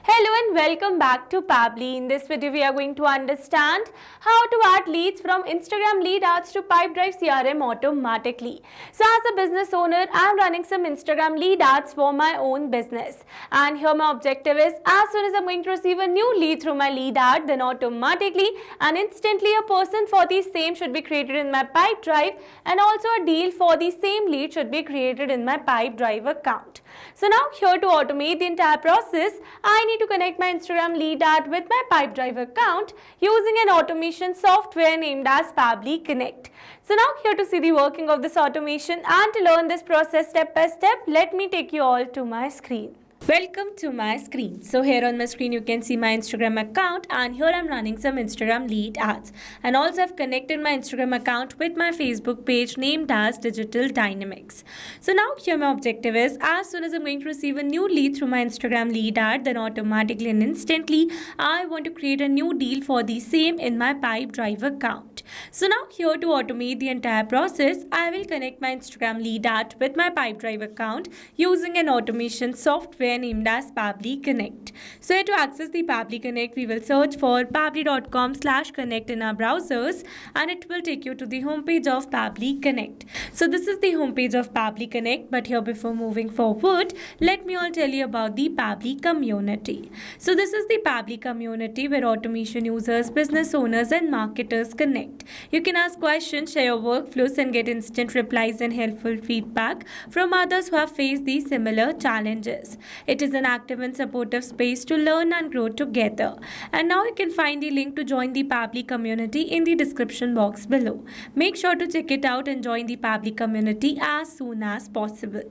Hello and welcome back to Pabbly. In this video, we are going to understand how to add leads from Instagram lead ads to Pipedrive CRM automatically. So as a business owner, I am running some Instagram lead ads for my own business. And here my objective is, as soon as I'm going to receive a new lead through my lead ad, then automatically and instantly a person for the same should be created in my Pipedrive, and also a deal for the same lead should be created in my Pipedrive account. So now here to automate the entire process, I need to connect my Instagram lead ad with my Pipedrive account using an automation software named as Pabbly Connect. So now here to see the working of this automation and to learn this process step by step, let me take you all to my screen. Welcome to my screen. So here on my screen you can see my Instagram account, and here I'm running some Instagram lead ads, and also I've connected my Instagram account with my Facebook page named as Digital Dynamics. So now here my objective is, as soon as I'm going to receive a new lead through my Instagram lead ad, then automatically and instantly I want to create a new deal for the same in my Pipedrive account. So now here to automate the entire process, I will connect my Instagram lead ad with my Pipedrive account using an automation software named as Pabbly Connect. So here to access the Pabbly Connect, we will search for pabbly.com/connect in our browsers, and it will take you to the homepage of Pabbly Connect. So this is the homepage of Pabbly Connect, but here before moving forward, let me all tell you about the Pabbly community. So this is the Pabbly community where automation users, business owners and marketers connect. You can ask questions, share your workflows and get instant replies and helpful feedback from others who have faced these similar challenges. It is an active and supportive space to learn and grow together. And now you can find the link to join the Pabbly community in the description box below. Make sure to check it out and join the Pabbly community as soon as possible.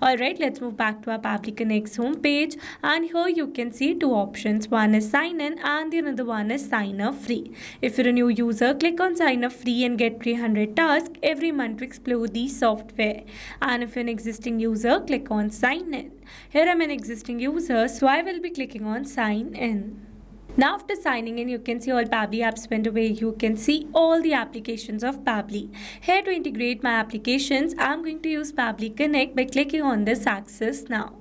Alright, let's move back to our Pabbly Connect's homepage, and here you can see two options. One is sign in and the another one is sign up free. If you're a new user, click on sign up free and get 300 tasks every month to explore the software. And if you're an existing user, click on sign in. Here I'm an existing user, so I will be clicking on sign in. Now after signing in, you can see all Pabbly apps went away. You can see all the applications of Pabbly. Here to integrate my applications, I'm going to use Pabbly Connect by clicking on this access now.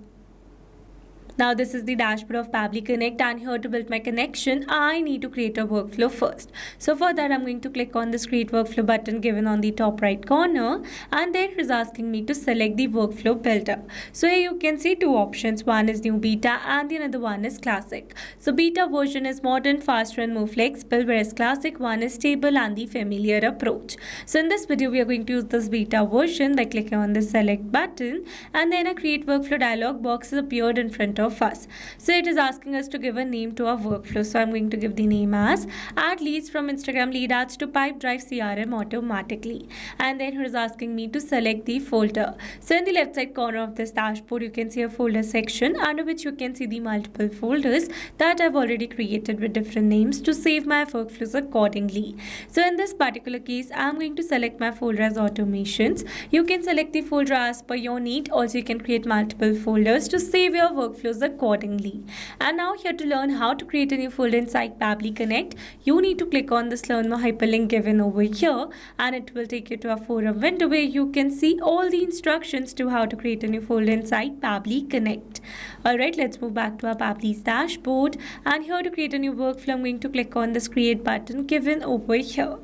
Now this is the dashboard of Pabbly Connect, and here to build my connection, I need to create a workflow first. So for that, I'm going to click on this create workflow button given on the top right corner, and there it is asking me to select the workflow builder. So here you can see two options. One is new beta and the another one is classic. So beta version is modern, faster and more flexible, whereas classic one is stable and the familiar approach. So in this video, we are going to use this beta version by clicking on the select button, and then a create workflow dialog box has appeared in front of us. So it is asking us to give a name to our workflow. So I'm going to give the name as add leads from Instagram lead ads to Pipedrive CRM automatically. And then it is asking me to select the folder. So in the left side corner of this dashboard, you can see a folder section under which you can see the multiple folders that I've already created with different names to save my workflows accordingly. So in this particular case, I'm going to select my folder as automations. You can select the folder as per your need. Also, you can create multiple folders to save your workflows accordingly. And now here to learn how to create a new folder inside Pabbly Connect, you need to click on this learn more hyperlink given over here, and it will take you to a forum window where you can see all the instructions to how to create a new folder inside Pabbly Connect. Alright, let's move back to our Pabbly's dashboard, and here to create a new workflow, I'm going to click on this create button given over here.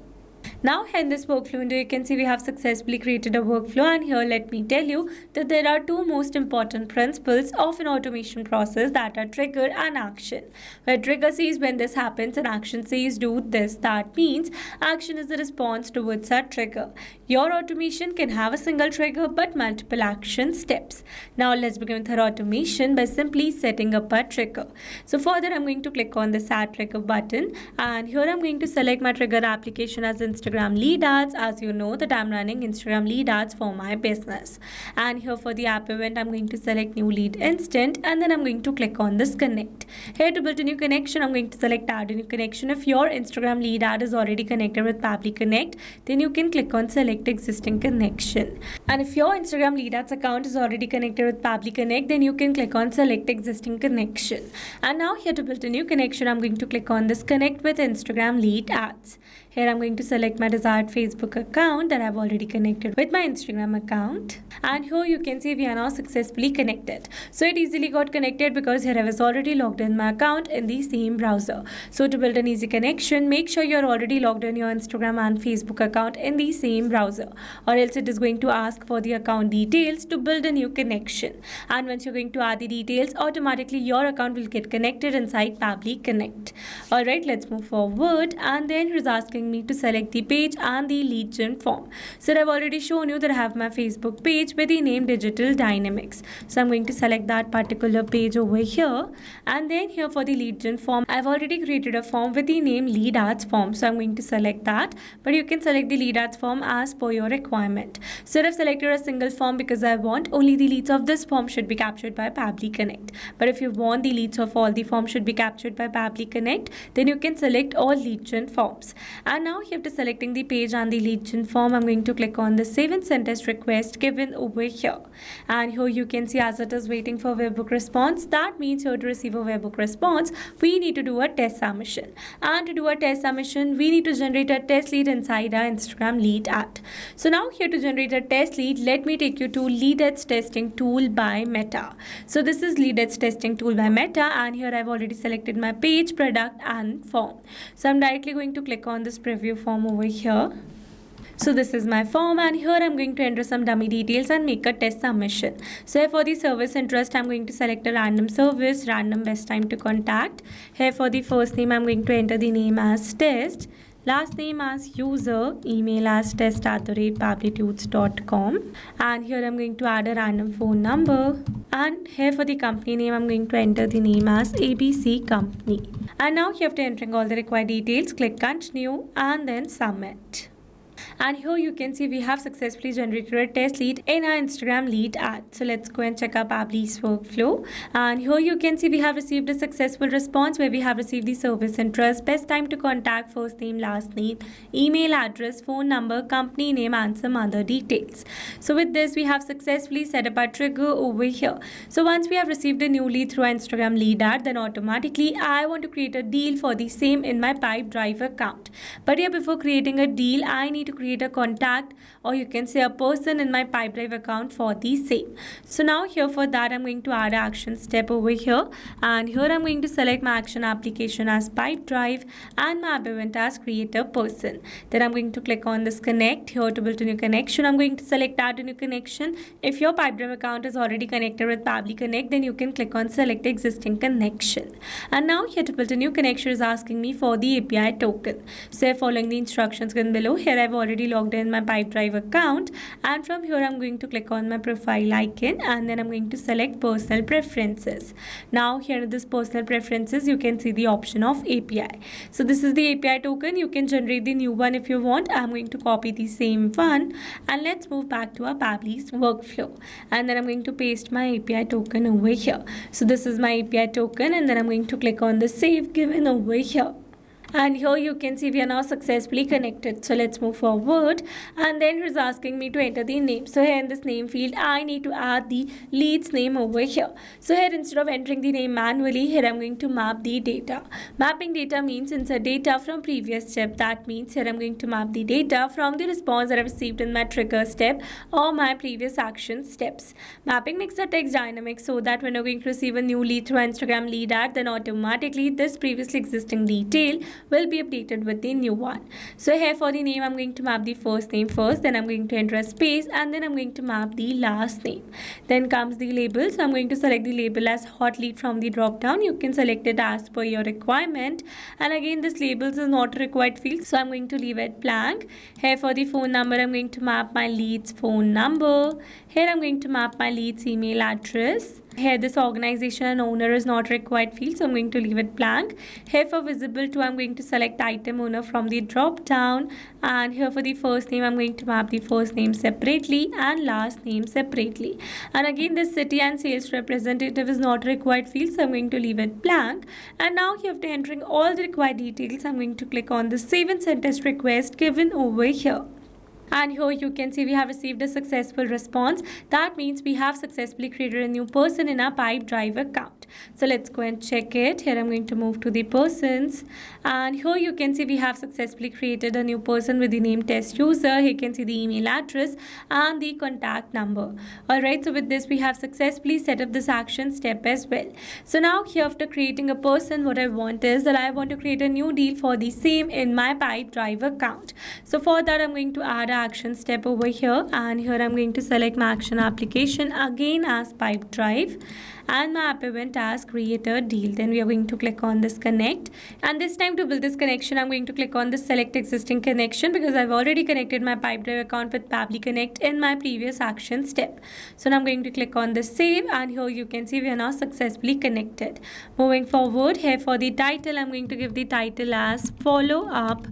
Now in this workflow window, you can see we have successfully created a workflow, and here let me tell you that there are two most important principles of an automation process, that are trigger and action. Where trigger says when this happens and action says do this. That means action is the response towards a trigger. Your automation can have a single trigger but multiple action steps. Now let's begin with our automation by simply setting up a trigger. So for that, I'm going to click on this add trigger button, and here I'm going to select my trigger application as Instagram lead ads. As you know that I'm running Instagram lead ads for my business, and here for the app event, I'm going to select new lead instant, and then I'm going to click on this connect. Here to build a new connection, I'm going to select add a new connection. If your Instagram lead ad is already connected with Pabbly Connect, then you can click on select existing connection. And if your Instagram lead ads account is already connected with Pabbly Connect, then you can click on select existing connection. And now here to build a new connection, I'm going to click on this connect with Instagram lead ads. Here I'm going to select select my desired Facebook account that I've already connected with my Instagram account. And here you can see we are now successfully connected. So it easily got connected because here I was already logged in my account in the same browser. So to build an easy connection, make sure you're already logged in your Instagram and Facebook account in the same browser, or else it is going to ask for the account details to build a new connection. And once you're going to add the details, automatically your account will get connected inside Pabbly Connect. Alright, let's move forward. And then he's asking me to select the page and the lead gen form. So I've already shown you that I have my Facebook page with the name Digital Dynamics. So I'm going to select that particular page over here. And then here for the lead gen form, I've already created a form with the name Lead Ads form. So I'm going to select that. But you can select the lead ads form as per your requirement. So I've selected a single form because I want only the leads of this form should be captured by Pabbly Connect. But if you want the leads of all the forms should be captured by Pabbly Connect, then you can select all lead gen forms. And now here after selecting the page and the lead gen form, I'm going to click on the save and send test request given over here. And here you can see as it is waiting for webhook response. That means here to receive a webhook response, we need to do a test submission. And to do a test submission, we need to generate a test lead inside our Instagram lead ad. So now here to generate a test lead, let me take you to Lead Ads Testing Tool by Meta. So this is Lead Ads Testing Tool by Meta, and here I've already selected my page, product and form. So I'm directly going to click on this preview form over here. So this is my form, and here I'm going to enter some dummy details and make a test submission. So for the service interest, I'm going to select a random service, random best time to contact. Here for the first name, I'm going to enter the name as test, last name as user, email as test@pabblytudes.com, and here I'm going to add a random phone number. And here for the company name, I'm going to enter the name as ABC Company. And now here after entering all the required details, click continue and then submit. And here you can see we have successfully generated a test lead in our Instagram lead ad. So let's go and check out Pabbly's workflow. And here you can see we have received a successful response where we have received the service interest, best time to contact, first name, last name, email address, phone number, company name, and some other details. So with this, we have successfully set up our trigger over here. So once we have received a new lead through our Instagram lead ad, then automatically I want to create a deal for the same in my Pipedrive account. But here before creating a deal, I need to create a contact, or you can say a person in my Pipedrive account for the same. So now here for that, I'm going to add an action step over here, and here I'm going to select my action application as Pipedrive and my event as create a person. Then I'm going to click on this connect. Here to build a new connection, I'm going to select add a new connection. If your Pipedrive account is already connected with Pabbly Connect, then you can click on select existing connection. And now here to build a new connection is asking me for the API token. So following the instructions given below, here I've already logged in my Pipedrive account, and from here I'm going to click on my profile icon, and then I'm going to select personal preferences. Now here in this personal preferences, you can see the option of API. So this is the API token. You can generate the new one if you want. I'm going to copy the same one, and let's move back to our Pabbly's workflow, and then I'm going to paste my API token over here. So this is my API token, and then I'm going to click on the save given over here. And here you can see we are now successfully connected. So let's move forward, and then he's asking me to enter the name. So here in this name field, I need to add the lead's name over here. So here instead of entering the name manually, here I'm going to map the data. Mapping data means insert data from previous step. That means here I'm going to map the data from the response that I received in my trigger step or my previous action steps. Mapping makes the text dynamic so that when you're going to receive a new lead through Instagram lead ad, then automatically this previously existing detail will be updated with the new one. So here for the name, I'm going to map the first name first, then I'm going to enter a space, and then I'm going to map the last name. Then comes the label. So I'm going to select the label as hot lead from the drop down. You can select it as per your requirement, and again this labels is not a required field, so I'm going to leave it blank. Here for the phone number, I'm going to map my lead's phone number. Here I'm going to map my lead's email address. Here this organization and owner is not required field, so I'm going to leave it blank. Here for visible to, I'm going to select item owner from the drop down, and here for the first name, I'm going to map the first name separately and last name separately. And again this city and sales representative is not required field, so I'm going to leave it blank. And now here after entering all the required details, I'm going to click on the save and send test request given over here. And here you can see we have received a successful response. That means we have successfully created a new person in our Pipedrive account. So let's go and check it. Here I'm going to move to the persons, and here you can see we have successfully created a new person with the name test user. Here you can see the email address and the contact number. Alright, so with this we have successfully set up this action step as well. So now here, after creating a person, what I want is that I want to create a new deal for the same in my Pipedrive account. So for that I'm going to add an action step over here, and here I'm going to select my action application again as Pipedrive, and my app event as create a deal. Then we are going to click on this connect, and this time to build this connection I'm going to click on this select existing connection, because I've already connected my Pipedrive account with Pabbly Connect in my previous action step. So now I'm going to click on this save, and here you can see we are now successfully connected. Moving forward, here for the title I'm going to give the title as follow up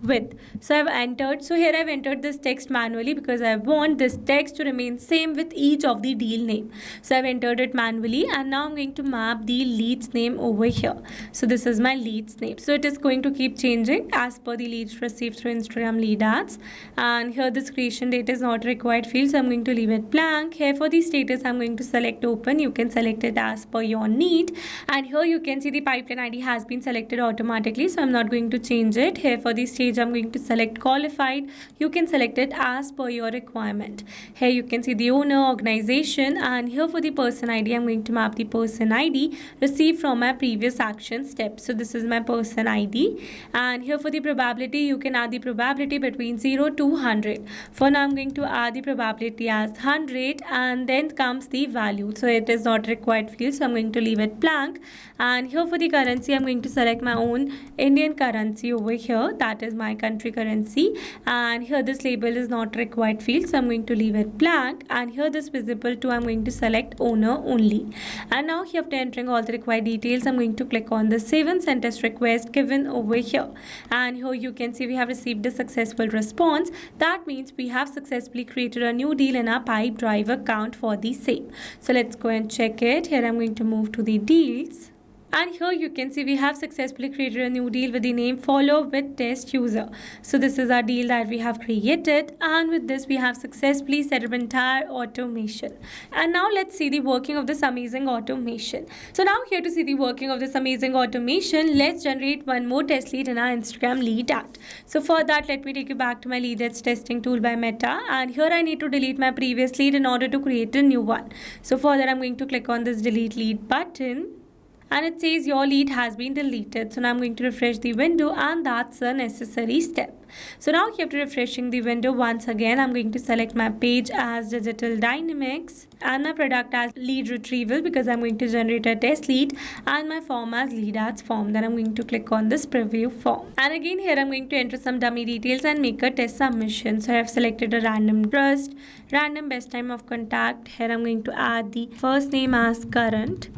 with. So I've entered, so here I've entered this text manually because I want this text to remain same with each of the deal name. So I've entered it manually, and now I'm going to map the leads name over here. So this is my leads name. So it is going to keep changing as per the leads received through Instagram lead ads. And here this creation date is not required field, so I'm going to leave it blank. Here for the status I'm going to select open. You can select it as per your need, and here you can see the pipeline ID has been selected automatically, so I'm not going to change it. Here for the stage I'm going to select qualified. You can select it as per your requirement. Here you can see the owner, organization, and here for the person ID I'm going to map the person ID received from my previous action step. So this is my person ID, and here for the probability you can add the probability between 0 to 100. For now I'm going to add the probability as 100, and then comes the value. So it is not required field, so I'm going to leave it blank. And here for the currency I'm going to select my own Indian currency over here, that is my country currency. And here this label is not required field, so I'm going to leave it blank. And here this visible to I'm going to select owner only. And now here, after entering all the required details, I'm going to click on the save and send test request given over here. And here you can see we have received a successful response. That means we have successfully created a new deal in our Pipedrive account for the same. So let's go and check it. Here I'm going to move to the deals. And here you can see we have successfully created a new deal with the name follow with test user. So this is our deal that we have created, and with this we have successfully set up entire automation. And now let's see the working of this amazing automation. So now here to see the working of this amazing automation, let's generate one more test lead in our Instagram lead ad. So for that, let me take you back to my lead ads testing tool by Meta, and here I need to delete my previous lead in order to create a new one. So for that I'm going to click on this delete lead button, and it says your lead has been deleted. So now I'm going to refresh the window, and that's a necessary step. So now after refreshing the window once again, I'm going to select my page as digital dynamics and my product as lead retrieval, because I'm going to generate a test lead, and my form as lead ads form. Then I'm going to click on this preview form, and again here I'm going to enter some dummy details and make a test submission. So I have selected a random trust, random best time of contact. Here I'm going to add the first name as current,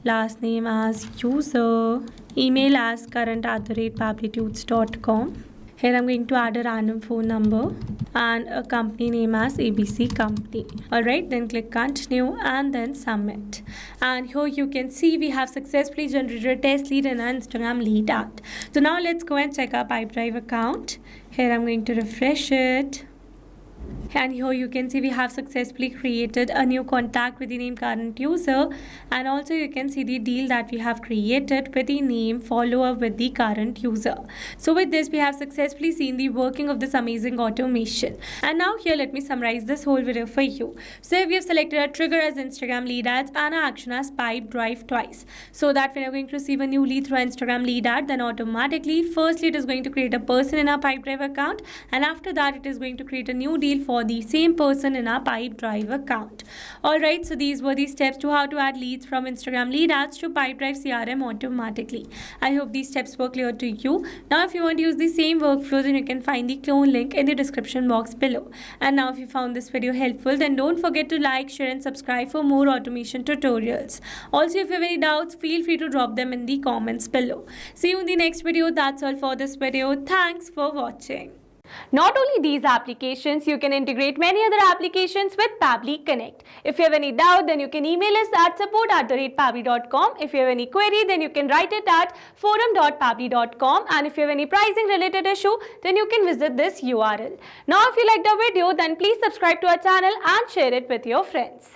last name as user, email as current@pabblytudes.com. Here I'm going to add a random phone number and a company name as ABC Company. Alright, then click continue and then submit. And here you can see we have successfully generated a test lead in our Instagram lead ad. So now let's go and check our Pipedrive account. Here I'm going to refresh it. And here you can see we have successfully created a new contact with the name current user, and also you can see the deal that we have created with the name follower with the current user. So with this we have successfully seen the working of this amazing automation. And now here let me summarize this whole video for you. So we have selected a trigger as Instagram lead ads and an action as Pipedrive twice, so that when you're going to receive a new lead through Instagram lead ad, then automatically firstly it is going to create a person in our Pipedrive account, and after that it is going to create a new deal for the same person in our Pipedrive account. Alright, so these were the steps to how to add leads from Instagram lead ads to Pipedrive CRM automatically. I hope these steps were clear to you. Now if you want to use the same workflow, then you can find the clone link in the description box below. And now if you found this video helpful, then don't forget to like, share and subscribe for more automation tutorials. Also, if you have any doubts, feel free to drop them in the comments below. See you in the next video. That's all for this video. Thanks for watching. Not only these applications, you can integrate many other applications with Pabbly Connect. If you have any doubt, then you can email us at support@pabbly.com. If you have any query, then you can write it at forum.pabbly.com. And if you have any pricing related issue, then you can visit this URL. Now, if you liked our video, then please subscribe to our channel and share it with your friends.